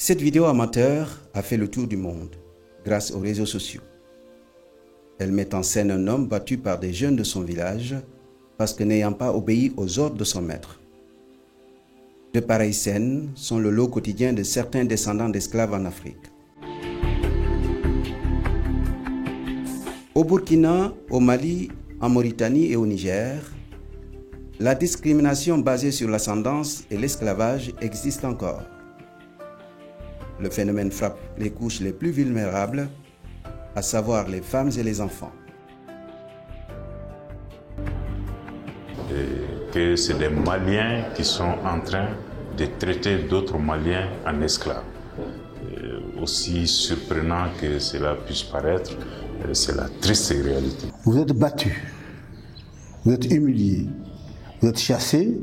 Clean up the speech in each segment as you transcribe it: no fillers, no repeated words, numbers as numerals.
Cette vidéo amateur a fait le tour du monde grâce aux réseaux sociaux. Elle met en scène un homme battu par des jeunes de son village parce que n'ayant pas obéi aux ordres de son maître. De pareilles scènes sont le lot quotidien de certains descendants d'esclaves en Afrique. Au Burkina, au Mali, en Mauritanie et au Niger, la discrimination basée sur l'ascendance et l'esclavage existe encore. Le phénomène frappe les couches les plus vulnérables, à savoir les femmes et les enfants. Et que c'est des Maliens qui sont en train de traiter d'autres Maliens en esclaves. Et aussi surprenant que cela puisse paraître, c'est la triste réalité. Vous êtes battus, vous êtes humiliés, vous êtes chassés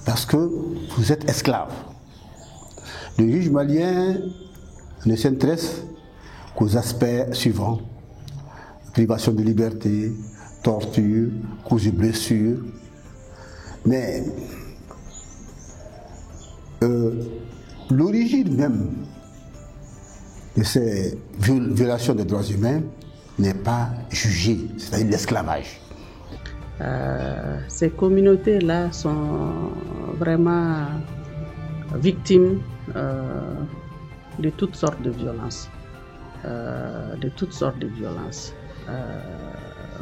parce que vous êtes esclaves. Le juge malien ne s'intéresse qu'aux aspects suivants: privation de liberté, torture, causes de blessures. Mais l'origine même de ces violations des droits humains n'est pas jugée, c'est-à-dire l'esclavage. Ces communautés-là sont vraiment victimes de toutes sortes de violences.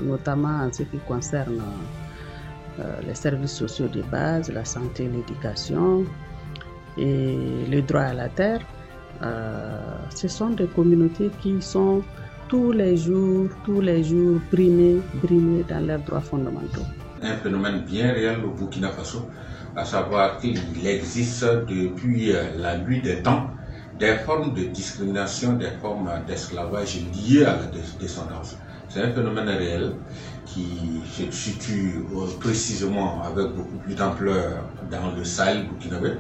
Notamment en ce qui concerne les services sociaux de base, la santé, l'éducation et le droit à la terre. Ce sont des communautés qui sont tous les jours brimées dans leurs droits fondamentaux. Un phénomène bien réel au Burkina Faso, à savoir qu'il existe depuis la nuit des temps des formes de discrimination, des formes d'esclavage liées à la descendance. C'est un phénomène réel qui se situe précisément avec beaucoup plus d'ampleur dans le Sahel burkinabé.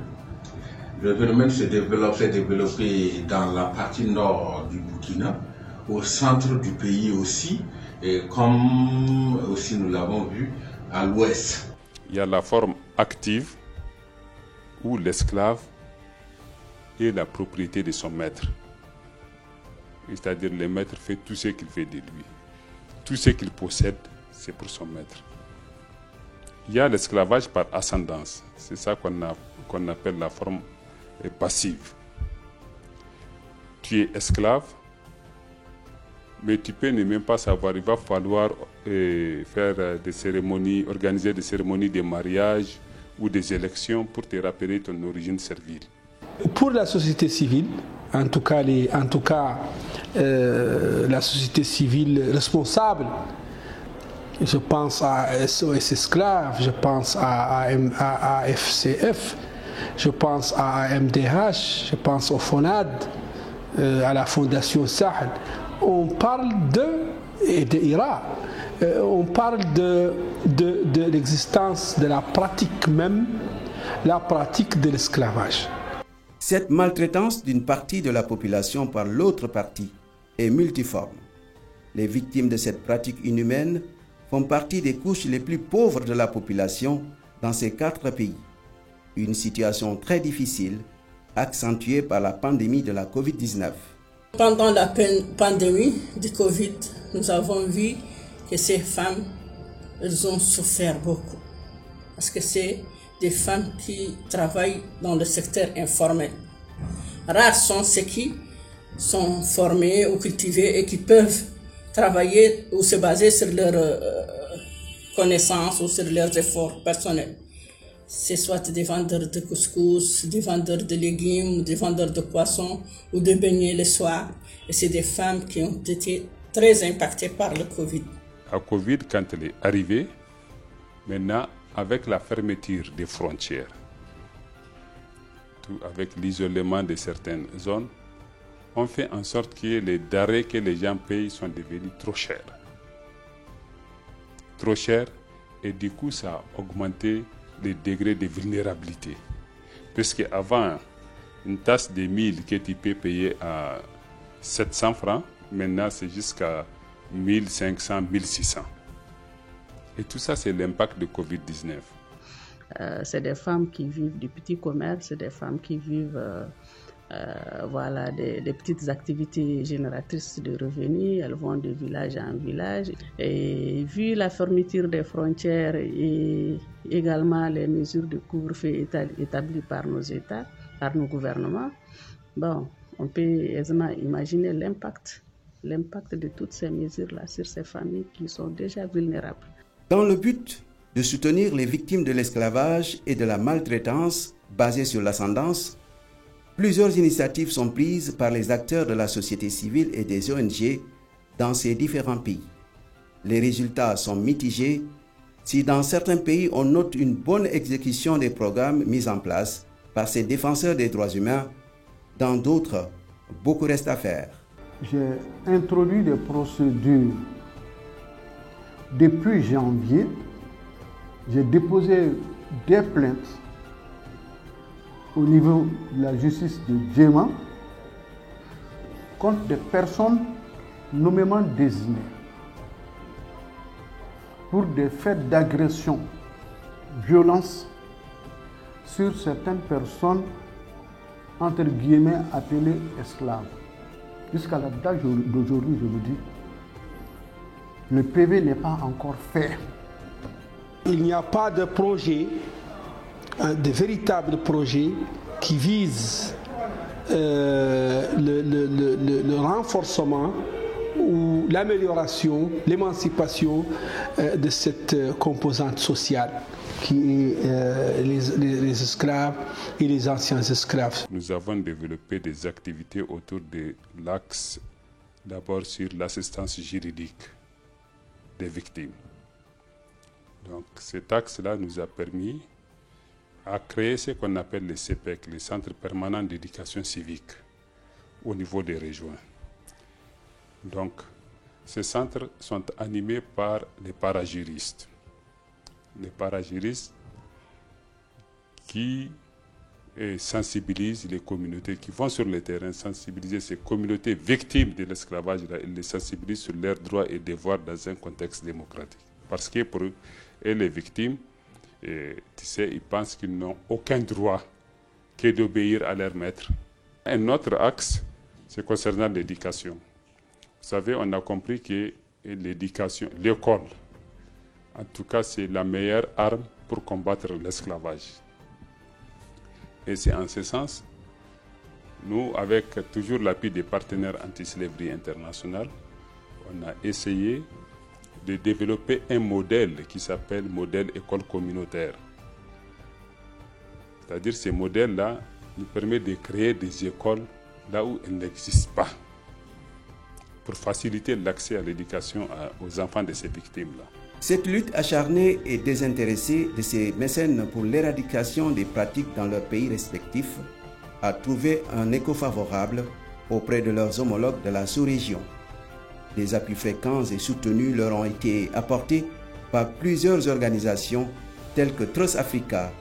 Le phénomène s'est développé dans la partie nord du Burkina, au centre du pays aussi, et comme aussi nous l'avons vu, à l'ouest. Il y a la forme active où l'esclave est la propriété de son maître. C'est-à-dire le maître fait tout ce qu'il fait de lui. Tout ce qu'il possède, c'est pour son maître. Il y a l'esclavage par ascendance. C'est ça qu'on appelle la forme passive. Tu es esclave, mais tu peux ne même pas savoir. Il va falloir faire des cérémonies, organiser des cérémonies de mariage ou des élections pour te rappeler ton origine servile. Pour la société civile, en tout cas la société civile responsable, je pense à SOS Esclaves, je pense à FCF, je pense à MDH, je pense au FONAD, à la Fondation Sahel. On parle d'IRA, on parle de l'existence de la pratique même, la pratique de l'esclavage. Cette maltraitance d'une partie de la population par l'autre partie est multiforme. Les victimes de cette pratique inhumaine font partie des couches les plus pauvres de la population dans ces 4 pays. Une situation très difficile, accentuée par la pandémie de la Covid-19. Pendant la pandémie du Covid, nous avons vu que ces femmes, elles ont souffert beaucoup. Parce que c'est des femmes qui travaillent dans le secteur informel. Rares sont ceux qui sont formés ou cultivés et qui peuvent travailler ou se baser sur leurs connaissances ou sur leurs efforts personnels. C'est soit des vendeurs de couscous, des vendeurs de légumes, des vendeurs de poissons ou de beignets le soir. Et c'est des femmes qui ont été très impactées par le Covid. La Covid, quand elle est arrivée, maintenant, avec la fermeture des frontières, avec l'isolement de certaines zones, on fait en sorte que les denrées que les gens payent sont devenues trop chères. Trop chères, et du coup ça a augmenté les degrés de vulnérabilité. Parce qu'avant, une tasse de 1000 que tu peux payer à 700 francs, maintenant c'est jusqu'à 1500, 1600. Et tout ça, c'est l'impact de Covid-19. C'est des femmes qui vivent du petit commerce, c'est des femmes qui vivent voilà, des petites activités génératrices de revenus. Elles vont de village en village. Et vu la fermeture des frontières et également les mesures de couvre-feu établies par nos États, par nos gouvernements, bon, on peut aisément imaginer l'impact de toutes ces mesures-là sur ces familles qui sont déjà vulnérables. Dans le but de soutenir les victimes de l'esclavage et de la maltraitance basée sur l'ascendance, plusieurs initiatives sont prises par les acteurs de la société civile et des ONG dans ces différents pays. Les résultats sont mitigés. Si dans certains pays on note une bonne exécution des programmes mis en place par ces défenseurs des droits humains, dans d'autres, beaucoup reste à faire. J'ai introduit des procédures depuis janvier. J'ai déposé des plaintes au niveau de la justice de Djema contre des personnes nommément désignées pour des faits d'agression, violence sur certaines personnes entre guillemets appelées esclaves. Jusqu'à la date d'aujourd'hui, je vous dis, le PV n'est pas encore fait. Il n'y a pas de projet, de véritable projet qui vise le renforcement ou l'amélioration, l'émancipation de cette composante sociale qui est les esclaves et les anciens esclaves. Nous avons développé des activités autour de l'axe, d'abord sur l'assistance juridique des victimes. Donc cet axe-là nous a permis à créer ce qu'on appelle les CPEC, les centres permanents d'éducation civique, au niveau des régions. Donc ces centres sont animés par les parajuristes. Les parajuristes qui sensibilisent les communautés, qui vont sur le terrain sensibiliser ces communautés victimes de l'esclavage, ils les sensibilisent sur leurs droits et devoirs dans un contexte démocratique. Parce que pour eux, et les victimes, tu sais, ils pensent qu'ils n'ont aucun droit que d'obéir à leur maître. Un autre axe, c'est concernant l'éducation. Vous savez, on a compris que l'éducation, l'école, en tout cas, c'est la meilleure arme pour combattre l'esclavage. Et c'est en ce sens, nous, avec toujours l'appui des partenaires anti-slavery international, on a essayé de développer un modèle qui s'appelle modèle école communautaire. C'est-à-dire ce modèle-là nous permet de créer des écoles là où elles n'existent pas, pour faciliter l'accès à l'éducation aux enfants de ces victimes-là. Cette lutte acharnée et désintéressée de ces mécènes pour l'éradication des pratiques dans leurs pays respectifs a trouvé un écho favorable auprès de leurs homologues de la sous-région. Des appuis fréquents et soutenus leur ont été apportés par plusieurs organisations telles que Trust Africa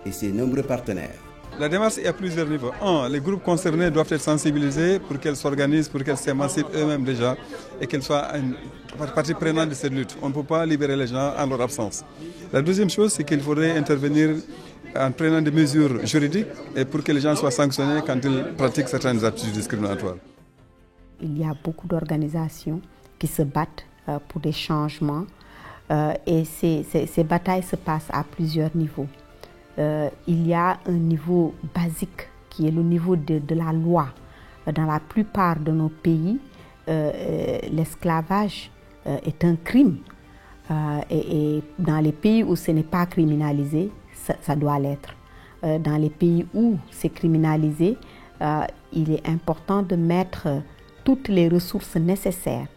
et ses nombreux partenaires. La démarche est à plusieurs niveaux. Les groupes concernés doivent être sensibilisés pour qu'elles s'organisent, pour qu'elles s'émancipent eux-mêmes déjà et qu'elles soient une partie prenante de cette lutte. On ne peut pas libérer les gens en leur absence. La deuxième chose, c'est qu'il faudrait intervenir en prenant des mesures juridiques et pour que les gens soient sanctionnés quand ils pratiquent certaines attitudes discriminatoires. Il y a beaucoup d'organisations qui se battent pour des changements et ces batailles se passent à plusieurs niveaux. Il y a un niveau basique qui est le niveau de la loi. Dans la plupart de nos pays, l'esclavage est un crime. Et dans les pays où ce n'est pas criminalisé, ça doit l'être. Dans les pays où c'est criminalisé, il est important de mettre toutes les ressources nécessaires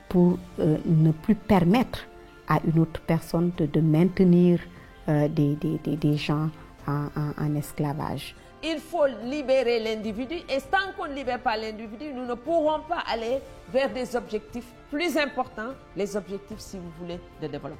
pour ne plus permettre à une autre personne de maintenir des gens en esclavage. Il faut libérer l'individu et tant qu'on ne libère pas l'individu, nous ne pourrons pas aller vers des objectifs plus importants, les objectifs, si vous voulez, de développement.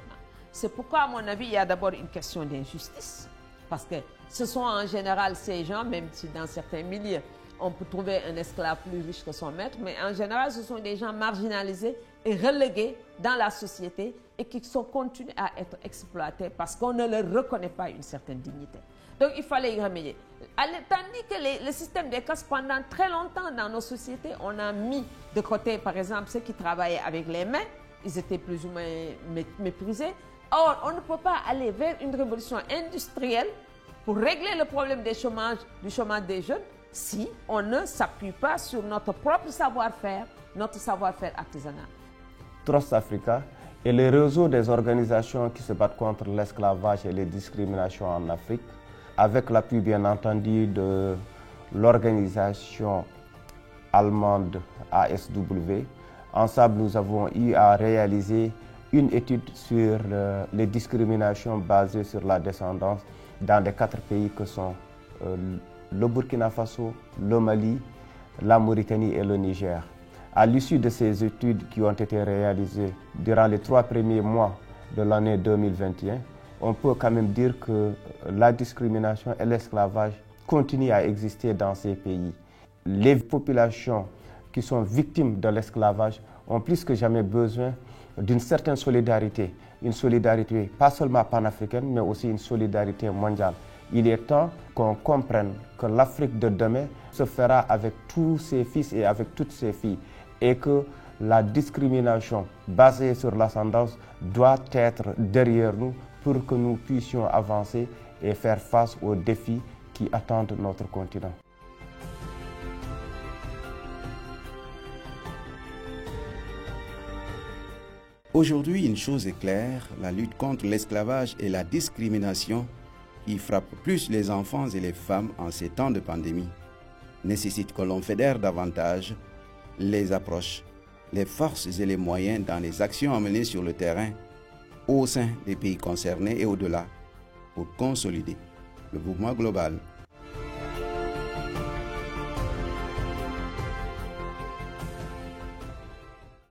C'est pourquoi, à mon avis, il y a d'abord une question d'injustice, parce que ce sont en général ces gens, même si dans certains milieux, on peut trouver un esclave plus riche que son maître, mais en général, ce sont des gens marginalisés et relégués dans la société et qui continuent à être exploités parce qu'on ne leur reconnaît pas une certaine dignité. Donc il fallait y remédier. Tandis que le système des castes, pendant très longtemps dans nos sociétés, on a mis de côté, par exemple, ceux qui travaillaient avec les mains, ils étaient plus ou moins méprisés. Or, on ne peut pas aller vers une révolution industrielle pour régler le problème du chômage des jeunes si on ne s'appuie pas sur notre propre savoir-faire, notre savoir-faire artisanal. Trust Africa est le réseau des organisations qui se battent contre l'esclavage et les discriminations en Afrique, avec l'appui bien entendu de l'organisation allemande ASW. Ensemble, nous avons eu à réaliser une étude sur les discriminations basées sur la descendance dans les 4 pays que sont le Burkina Faso, le Mali, la Mauritanie et le Niger. À l'issue de ces études qui ont été réalisées durant les 3 premiers mois de l'année 2021, on peut quand même dire que la discrimination et l'esclavage continuent à exister dans ces pays. Les populations qui sont victimes de l'esclavage ont plus que jamais besoin d'une certaine solidarité. Une solidarité pas seulement panafricaine, mais aussi une solidarité mondiale. Il est temps qu'on comprenne que l'Afrique de demain se fera avec tous ses fils et avec toutes ses filles, et que la discrimination basée sur l'ascendance doit être derrière nous pour que nous puissions avancer et faire face aux défis qui attendent notre continent. Aujourd'hui, une chose est claire, la lutte contre l'esclavage et la discrimination qui frappe plus les enfants et les femmes en ces temps de pandémie nécessite que l'on fédère davantage les approches, les forces et les moyens dans les actions à mener sur le terrain, au sein des pays concernés et au-delà, pour consolider le mouvement global